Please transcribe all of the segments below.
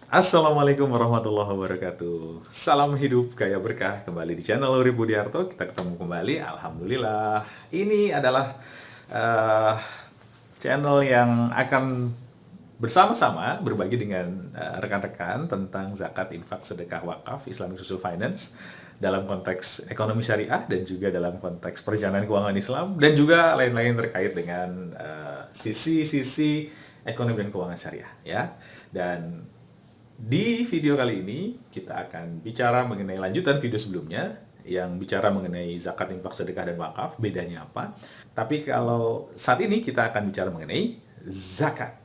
Assalamualaikum warahmatullahi wabarakatuh. Salam hidup kaya berkah. Kembali di channel Uri Budiarto. Kita ketemu kembali. Alhamdulillah. Ini adalah eh, channel yang akan bersama-sama berbagi dengan rekan-rekan tentang zakat, infak, sedekah, wakaf, Islamic Social Finance dalam konteks ekonomi syariah dan juga dalam konteks perjalanan keuangan Islam dan juga lain-lain terkait dengan sisi-sisi ekonomi dan keuangan syariah ya. Dan di video kali ini kita akan bicara mengenai lanjutan video sebelumnya yang bicara mengenai zakat, infak, sedekah, dan wakaf, bedanya apa. Tapi kalau saat ini kita akan bicara mengenai zakat.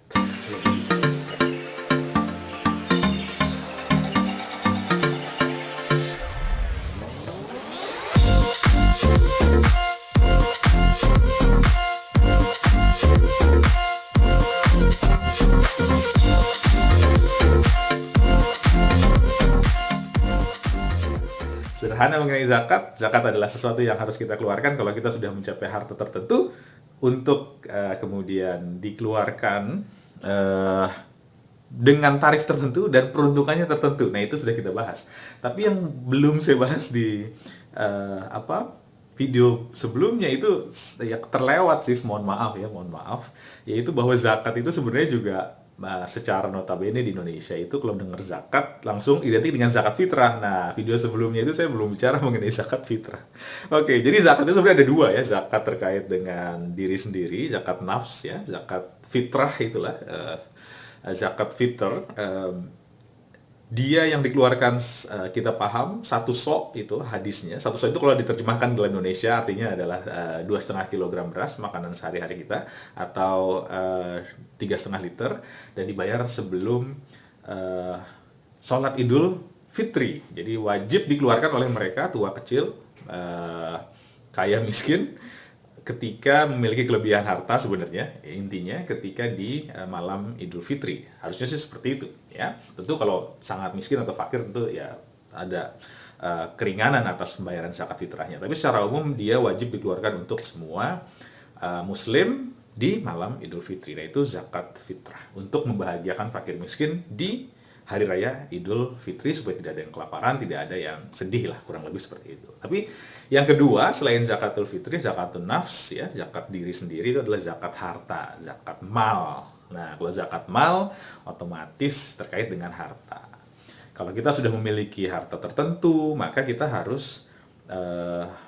Sederhana mengenai zakat, zakat adalah sesuatu yang harus kita keluarkan kalau kita sudah mencapai harta tertentu untuk kemudian dikeluarkan eh, dengan tarif tertentu dan peruntukannya tertentu. Nah, itu sudah kita bahas. Tapi yang belum saya bahas di video sebelumnya itu ya terlewat sih, mohon maaf, yaitu bahwa zakat itu sebenarnya juga secara notabene di Indonesia itu kalau dengar zakat langsung identik dengan zakat fitrah. Nah, video sebelumnya itu saya belum bicara mengenai zakat fitrah. Oke, jadi zakat itu sebenarnya ada dua ya, zakat terkait dengan diri sendiri, zakat nafs ya, zakat fitrah itulah zakat fitr. Dia yang dikeluarkan kita paham satu sok itu hadisnya. Satu sok itu kalau diterjemahkan dalam Indonesia artinya adalah 2,5 kilogram beras makanan sehari-hari kita atau 3,5 liter dan dibayar sebelum eh, sholat Idul Fitri. Jadi wajib dikeluarkan oleh mereka tua kecil, kaya miskin ketika memiliki kelebihan harta sebenarnya intinya ketika di malam Idul Fitri harusnya sih seperti itu ya. Tentu kalau sangat miskin atau fakir tentu ya ada keringanan atas pembayaran zakat fitrahnya, tapi secara umum dia wajib dikeluarkan untuk semua muslim di malam Idul Fitri, yaitu zakat fitrah untuk membahagiakan fakir miskin di hari raya Idul Fitri supaya tidak ada yang kelaparan, tidak ada yang sedih lah, kurang lebih seperti itu. Tapi yang kedua selain zakatul fitri, zakatun nafs ya, zakat diri sendiri itu adalah zakat harta, zakat mal. Nah, kalau zakat mal otomatis terkait dengan harta. Kalau kita sudah memiliki harta tertentu, maka kita harus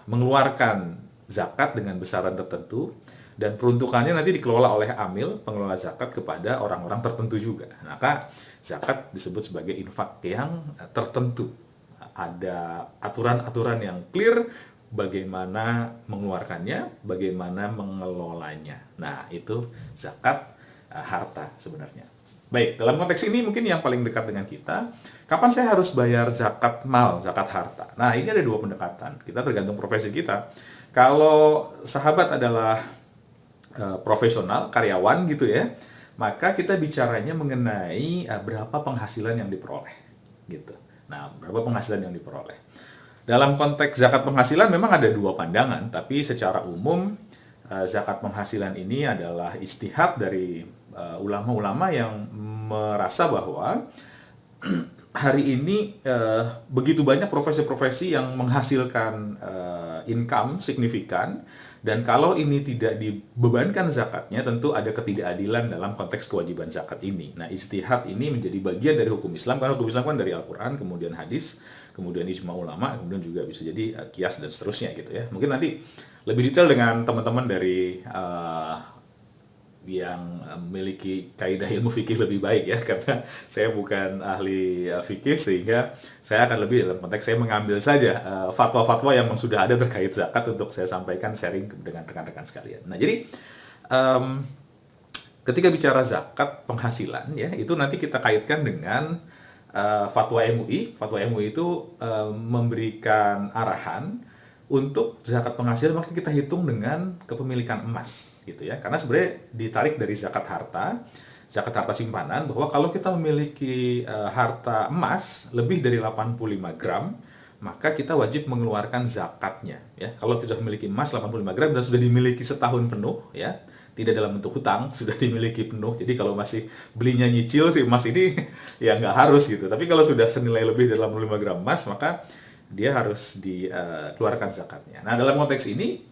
mengeluarkan zakat dengan besaran tertentu dan peruntukannya nanti dikelola oleh amil pengelola zakat kepada orang-orang tertentu juga. Maka zakat disebut sebagai infak yang tertentu. Ada aturan-aturan yang clear bagaimana mengeluarkannya, bagaimana mengelolanya. Nah, itu zakat harta sebenarnya. Baik, dalam konteks ini mungkin yang paling dekat dengan kita, kapan saya harus bayar zakat mal, zakat harta? Nah, ini ada dua pendekatan. Kita tergantung profesi kita. Kalau sahabat adalah profesional, karyawan gitu ya, maka kita bicaranya mengenai berapa penghasilan yang diperoleh gitu. Nah, berapa penghasilan yang diperoleh. Dalam konteks zakat penghasilan memang ada dua pandangan, tapi secara umum zakat penghasilan ini adalah ijtihad dari ulama-ulama yang merasa bahwa hari ini begitu banyak profesi-profesi yang menghasilkan income signifikan, dan kalau ini tidak dibebankan zakatnya tentu ada ketidakadilan dalam konteks kewajiban zakat ini. Nah, ijtihad ini menjadi bagian dari hukum Islam karena hukum Islam kan dari Al-Qur'an, kemudian hadis, kemudian ijma ulama, kemudian juga bisa jadi kias dan seterusnya gitu ya. Mungkin nanti lebih detail dengan teman-teman dari yang memiliki kaidah ilmu fikih lebih baik ya, karena saya bukan ahli fikih, sehingga saya akan lebih dalam konteks saya mengambil saja fatwa-fatwa yang memang sudah ada terkait zakat untuk saya sampaikan sharing dengan rekan-rekan sekalian. Nah, jadi em, ketika bicara zakat penghasilan ya, itu nanti kita kaitkan dengan fatwa MUI. Fatwa MUI itu memberikan arahan untuk zakat penghasilan maka kita hitung dengan kepemilikan emas gitu ya. Karena sebenarnya ditarik dari zakat harta simpanan, bahwa kalau kita memiliki harta emas lebih dari 85 gram, maka kita wajib mengeluarkan zakatnya ya. Kalau kita memiliki emas 85 gram dan sudah dimiliki setahun penuh ya, tidak dalam bentuk hutang, sudah dimiliki penuh. Jadi kalau masih belinya nyicil si emas ini ya nggak harus gitu. Tapi kalau sudah senilai lebih dari 85 gram emas, maka dia harus dikeluarkan zakatnya. Nah, dalam konteks ini,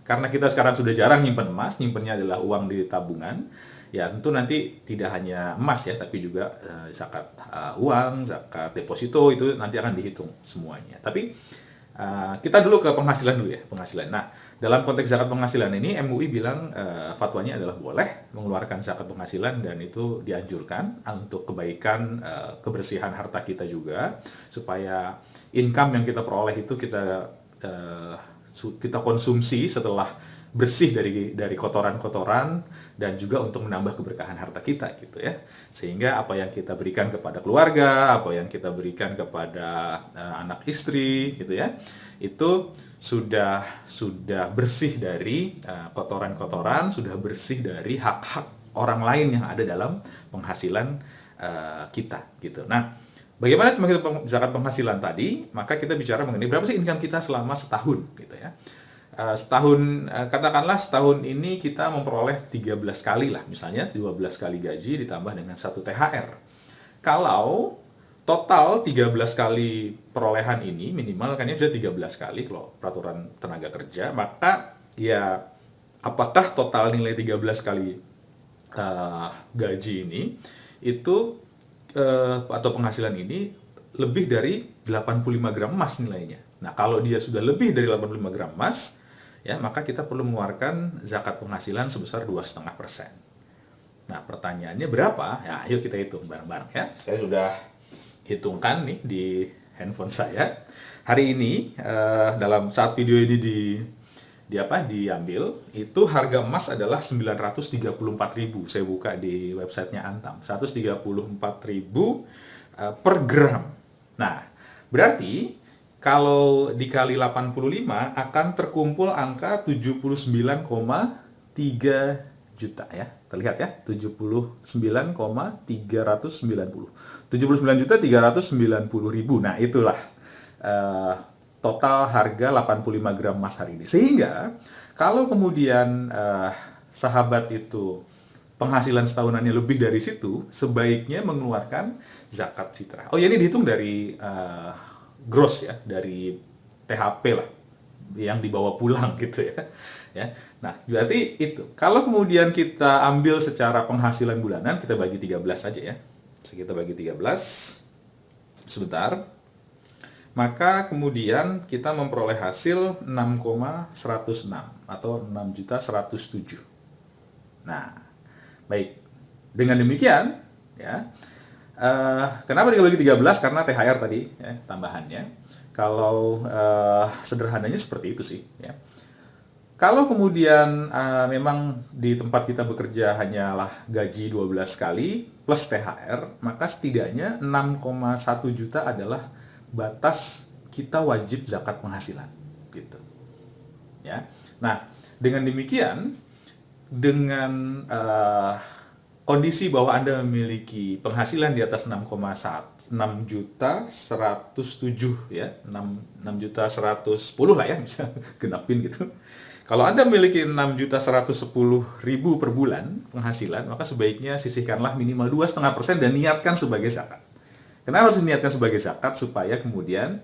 karena kita sekarang sudah jarang nyimpen emas, nyimpennya adalah uang di tabungan, ya tentu nanti tidak hanya emas ya, tapi juga zakat uang, zakat deposito, itu nanti akan dihitung semuanya. Tapi kita dulu ke penghasilan dulu ya, penghasilan. Nah, dalam konteks zakat penghasilan ini, MUI bilang fatwanya adalah boleh mengeluarkan zakat penghasilan dan itu dianjurkan untuk kebaikan kebersihan harta kita juga, supaya income yang kita peroleh itu kita konsumsi setelah bersih dari kotoran-kotoran, dan juga untuk menambah keberkahan harta kita gitu ya. Sehingga apa yang kita berikan kepada keluarga, apa yang kita berikan kepada anak istri gitu ya, itu sudah bersih dari kotoran-kotoran, sudah bersih dari hak-hak orang lain yang ada dalam penghasilan kita gitu. Nah, bagaimana zakat penghasilan tadi? Maka kita bicara mengenai berapa sih income kita selama setahun gitu ya. Katakanlah setahun ini kita memperoleh 13 kali lah, misalnya 12 kali gaji ditambah dengan 1 THR. Kalau total 13 kali perolehan ini, minimal kan ya sudah 13 kali kalau peraturan tenaga kerja, maka ya apakah total nilai 13 kali gaji ini itu atau penghasilan ini lebih dari 85 gram emas nilainya. Nah, kalau dia sudah lebih dari 85 gram emas, ya maka kita perlu mengeluarkan zakat penghasilan sebesar 2,5%. Nah, pertanyaannya berapa? Ya, ayo kita hitung bareng-bareng ya. Saya sudah hitungkan nih di handphone saya. Hari ini dalam saat video ini diambil, itu harga emas adalah 934.000. Saya buka di websitenya Antam. 134.000 per gram. Nah, berarti kalau dikali 85 akan terkumpul angka 79,3 juta ya. Terlihat ya, 79,390. 79.390.000. Nah, itulah total harga 85 gram emas hari ini. Sehingga kalau kemudian sahabat itu penghasilan setahunannya lebih dari situ, sebaiknya mengeluarkan zakat fitrah. Oh ya, ini dihitung dari gross ya, dari THP lah yang dibawa pulang gitu ya. Nah, berarti itu. Kalau kemudian kita ambil secara penghasilan bulanan, kita bagi 13 saja ya. Kita bagi 13 sebentar. Maka kemudian kita memperoleh hasil 6,106 atau 6.107. Nah, baik. Dengan demikian ya, kenapa dibagi 13? Karena THR tadi ya, tambahannya. Kalau sederhananya seperti itu sih ya. Kalau kemudian memang di tempat kita bekerja hanyalah gaji 12 kali plus THR, maka setidaknya 6,1 juta adalah batas kita wajib zakat penghasilan gitu. Ya. Nah, dengan demikian, dengan kondisi bahwa Anda memiliki penghasilan di atas 6.107 ya, 6.110 lah ya, bisa genapin gitu. Kalau Anda memiliki 6.110.000 per bulan penghasilan, maka sebaiknya sisihkanlah minimal 2,5% dan niatkan sebagai zakat. Kenapa harus diniatkan sebagai zakat? Supaya kemudian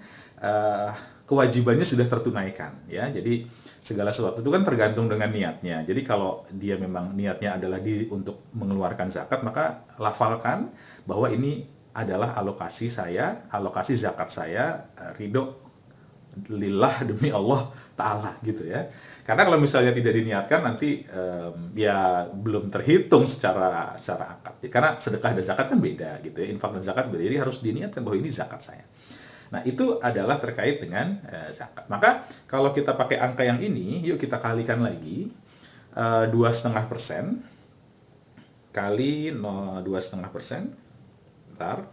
kewajibannya sudah tertunaikan ya. Jadi segala sesuatu itu kan tergantung dengan niatnya. Jadi kalau dia memang niatnya adalah untuk mengeluarkan zakat, maka lafalkan bahwa ini adalah alokasi saya, alokasi zakat saya, ridho lillah demi Allah Ta'ala gitu ya. Karena kalau misalnya tidak diniatkan nanti ya belum terhitung secara akad. Karena sedekah dan zakat kan beda gitu ya. Infak dan zakat beda. Jadi harus diniatkan bahwa ini zakat saya. Nah, itu adalah terkait dengan zakat. Maka kalau kita pakai angka yang ini, yuk kita kalikan lagi 2,5% kali 2,5%. Bentar.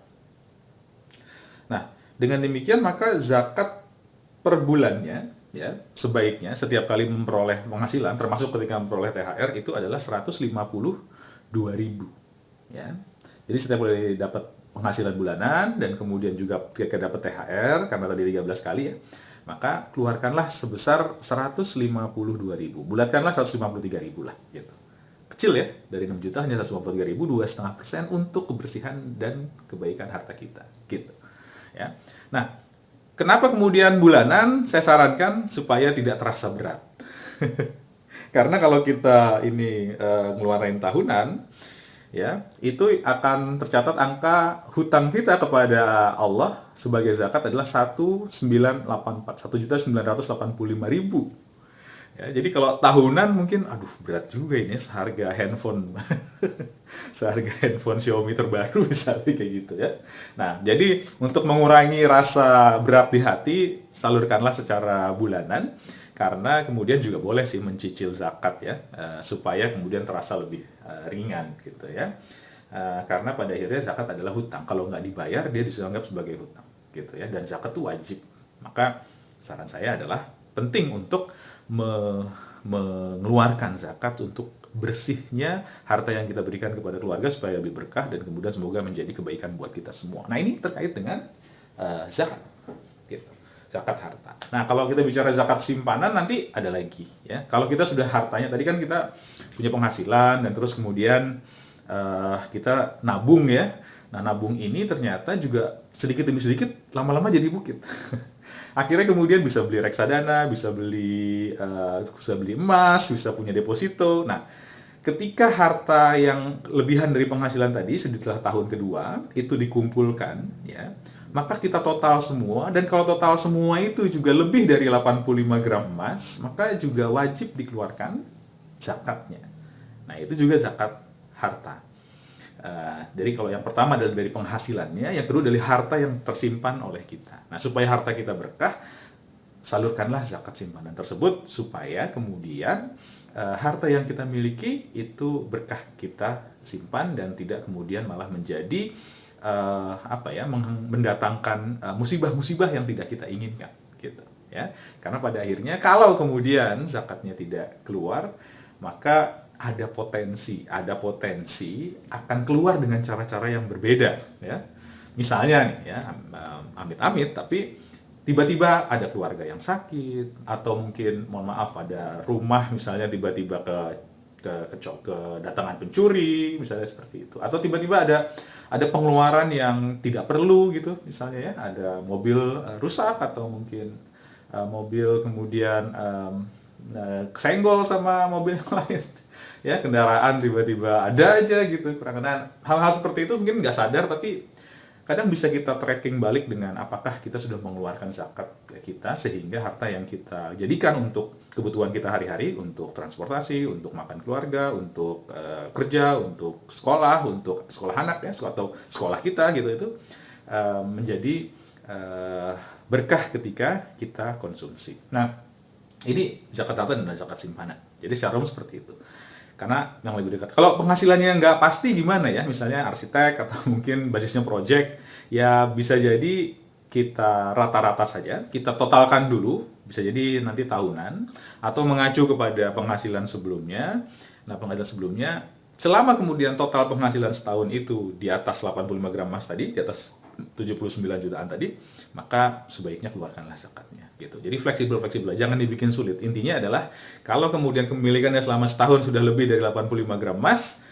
Nah, dengan demikian maka zakat per bulannya ya sebaiknya setiap kali memperoleh penghasilan, termasuk ketika memperoleh THR, itu adalah 152.000 ya. Jadi setiap kali dapat penghasilan bulanan dan kemudian juga ketika dapat THR karena tadi 13 kali ya, maka keluarkanlah sebesar 152.000. Bulatkanlah 153.000 lah gitu. kecil ya, dari 6 juta hanya 153.000, 2,5% untuk kebersihan dan kebaikan harta kita, gitu. Ya. Nah, kenapa kemudian bulanan? Saya sarankan supaya tidak terasa berat. Karena kalau kita ini ngeluarin tahunan, ya, itu akan tercatat angka hutang kita kepada Allah sebagai zakat adalah 1.985.000. Ya, jadi kalau tahunan mungkin, aduh berat juga ini seharga handphone, seharga handphone Xiaomi terbaru misalnya kayak gitu ya. Nah, jadi untuk mengurangi rasa berat di hati, salurkanlah secara bulanan, karena kemudian juga boleh sih mencicil zakat ya, supaya kemudian terasa lebih ringan gitu ya. Karena pada akhirnya zakat adalah hutang, kalau nggak dibayar dia dianggap sebagai hutang gitu ya, dan zakat itu wajib. Maka saran saya adalah penting untuk mengeluarkan zakat untuk bersihnya harta yang kita berikan kepada keluarga supaya lebih berkah dan kemudian semoga menjadi kebaikan buat kita semua. Nah, ini terkait dengan zakat, gitu. Zakat harta. Nah, kalau kita bicara zakat simpanan nanti ada lagi ya. Kalau kita sudah hartanya, tadi kan kita punya penghasilan dan terus kemudian kita nabung ya. Nah, nabung ini ternyata juga sedikit demi sedikit lama-lama jadi bukit. Akhirnya kemudian bisa beli reksadana, bisa beli emas, bisa punya deposito. Nah, ketika harta yang lebihan dari penghasilan tadi setelah tahun kedua itu dikumpulkan, ya, maka kita total semua, dan kalau total semua itu juga lebih dari 85 gram emas, maka juga wajib dikeluarkan zakatnya. Nah, itu juga zakat harta. Jadi kalau yang pertama adalah dari penghasilannya, yang kedua dari harta yang tersimpan oleh kita. Nah, supaya harta kita berkah, salurkanlah zakat simpanan tersebut supaya kemudian harta yang kita miliki itu berkah kita simpan dan tidak kemudian malah menjadi mendatangkan musibah-musibah yang tidak kita inginkan, gitu ya. Karena pada akhirnya kalau kemudian zakatnya tidak keluar, maka ada potensi akan keluar dengan cara-cara yang berbeda ya. Misalnya nih ya, amit-amit tapi tiba-tiba ada keluarga yang sakit, atau mungkin mohon maaf ada rumah misalnya tiba-tiba kedatangan pencuri misalnya seperti itu, atau tiba-tiba ada pengeluaran yang tidak perlu gitu misalnya ya, ada mobil rusak, atau mungkin mobil kemudian kesenggol sama mobil yang lain ya, kendaraan tiba-tiba ada aja gitu. Kadang-kadang hal-hal seperti itu mungkin nggak sadar, tapi kadang bisa kita tracking balik dengan apakah kita sudah mengeluarkan zakat kita, sehingga harta yang kita jadikan untuk kebutuhan kita hari-hari, untuk transportasi, untuk makan keluarga, untuk kerja, untuk sekolah anak ya, atau sekolah kita gitu, itu menjadi berkah ketika kita konsumsi. Nah, ini zakat harta dan zakat simpanan. Jadi secara umum seperti itu. Karena yang lebih dekat. Kalau penghasilannya nggak pasti gimana ya, misalnya arsitek atau mungkin basisnya project, ya bisa jadi kita rata-rata saja, kita totalkan dulu, bisa jadi nanti tahunan, atau mengacu kepada penghasilan sebelumnya. Nah, penghasilan sebelumnya, selama kemudian total penghasilan setahun itu di atas 85 gram emas tadi, di atas 79 jutaan tadi, maka sebaiknya keluarkanlah zakatnya gitu. Jadi fleksibel aja, jangan dibikin sulit. Intinya adalah kalau kemudian kepemilikannya selama setahun sudah lebih dari 85 gram emas,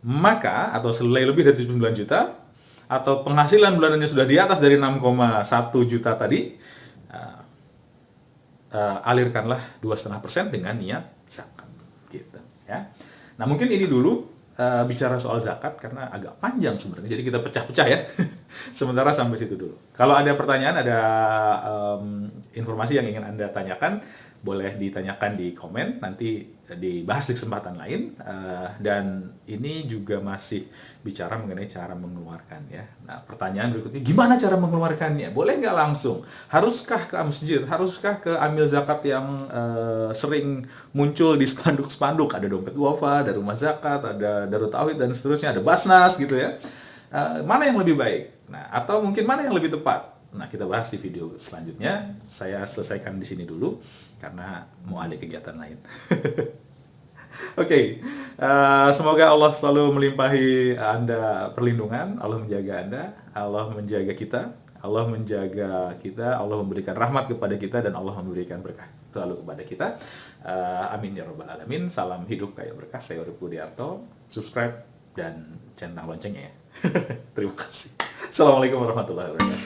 maka atau selai lebih dari 79 juta, atau penghasilan bulanannya sudah di atas dari 6,1 juta tadi, alirkanlah 2,5% dengan niat zakat gitu ya. Nah, mungkin ini dulu bicara soal zakat karena agak panjang sebenarnya, jadi kita pecah-pecah ya. Sementara sampai situ dulu. Kalau ada pertanyaan, ada informasi yang ingin Anda tanyakan, boleh ditanyakan di komen, nanti dibahas di kesempatan lain. Dan ini juga masih bicara mengenai cara mengeluarkan ya. Nah, pertanyaan berikutnya, gimana cara mengeluarkannya? Boleh nggak langsung? Haruskah ke masjid? Haruskah ke amil zakat yang sering muncul di spanduk-spanduk? Ada dompet wafa, ada rumah zakat, ada Darut Tauhid dan seterusnya, ada Basnas gitu ya. Mana yang lebih baik? Nah, atau mungkin mana yang lebih tepat? Nah, kita bahas di video selanjutnya. Saya selesaikan di sini dulu karena mau ada kegiatan lain. Oke, semoga Allah selalu melimpahi Anda perlindungan, Allah menjaga Anda, Allah menjaga kita, Allah menjaga kita, Allah memberikan rahmat kepada kita, dan Allah memberikan berkah selalu kepada kita. Amin ya rabbal alamin. Salam hidup kayak berkah. Saya Urip Budiarto. Subscribe dan centang loncengnya ya. Terima kasih. Assalamualaikum warahmatullahi wabarakatuh.